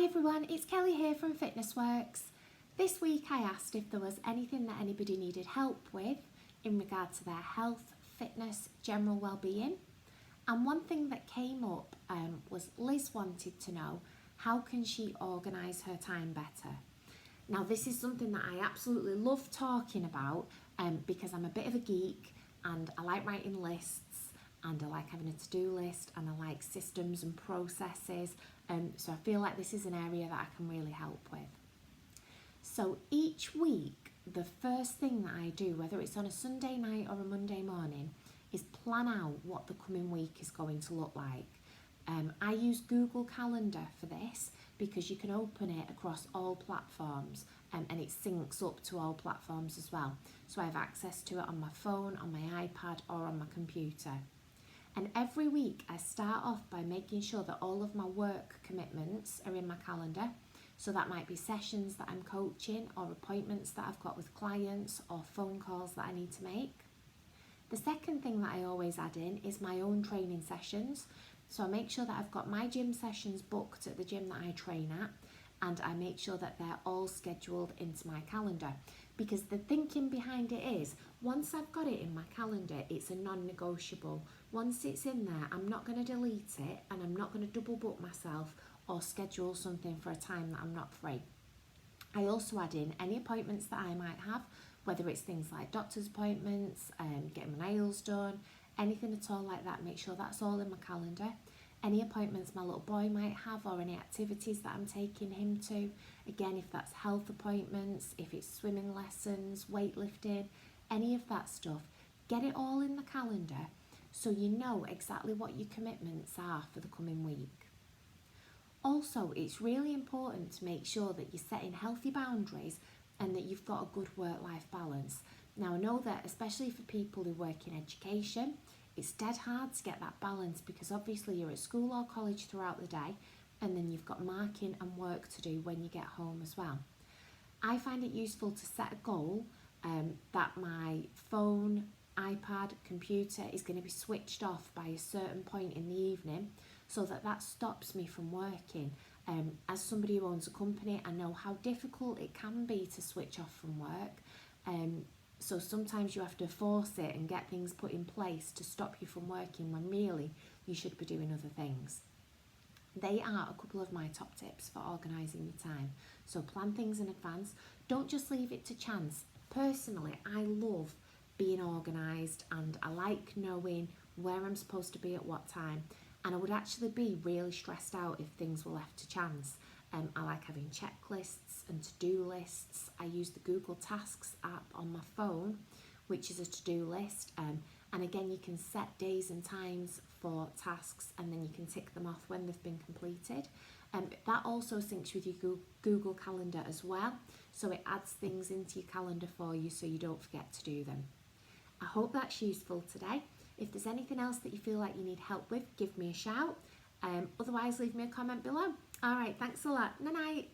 Hi everyone, it's Kelly here from FitnessWorks. This week I asked if there was anything that anybody needed help with in regard to their health, fitness, general well-being. And one thing that came up was Liz wanted to know how can she organise her time better. Now this is something that I absolutely love talking about because I'm a bit of a geek and I like writing lists and I like having a to-do list and I like systems and processes. So I feel like this is an area that I can really help with. So each week, the first thing that I do, whether it's on a Sunday night or a Monday morning, is plan out what the coming week is going to look like. I use Google Calendar for this because you can open it across all platforms and it syncs up to all platforms as well. So I have access to it on my phone, on my iPad or on my computer. And every week I start off by making sure that all of my work commitments are in my calendar. So that might be sessions that I'm coaching or appointments that I've got with clients or phone calls that I need to make. The second thing that I always add in is my own training sessions. So I make sure that I've got my gym sessions booked at the gym that I train at, and I make sure that they're all scheduled into my calendar. Because the thinking behind it is, once I've got it in my calendar, it's a non-negotiable. Once it's in there, I'm not going to delete it and I'm not going to double book myself or schedule something for a time that I'm not free. I also add in any appointments that I might have, whether it's things like doctor's appointments, getting my nails done, anything at all like that, make sure that's all in my calendar. Any appointments my little boy might have or any activities that I'm taking him to. Again, if that's health appointments, if it's swimming lessons, weightlifting, any of that stuff, get it all in the calendar so you know exactly what your commitments are for the coming week. Also, it's really important to make sure that you're setting healthy boundaries and that you've got a good work-life balance. Now, I know that especially for people who work in education, it's dead hard to get that balance because obviously you're at school or college throughout the day and then you've got marking and work to do when you get home as well. I find it useful to set a goal that my phone, iPad, computer is going to be switched off by a certain point in the evening so that stops me from working. As somebody who owns a company, I know how difficult it can be to switch off from work. So sometimes you have to force it and get things put in place to stop you from working when really you should be doing other things. They are a couple of my top tips for organising your time. So plan things in advance. Don't just leave it to chance. Personally, I love being organised and I like knowing where I'm supposed to be at what time. And I would actually be really stressed out if things were left to chance. I like having checklists and to-do lists. I use the Google Tasks app on my phone, which is a to-do list. And again, you can set days and times for tasks and then you can tick them off when they've been completed. That also syncs with your Google Calendar as well. So it adds things into your calendar for you so you don't forget to do them. I hope that's useful today. If there's anything else that you feel like you need help with, give me a shout. Otherwise, leave me a comment below. All right, thanks a lot. Night night.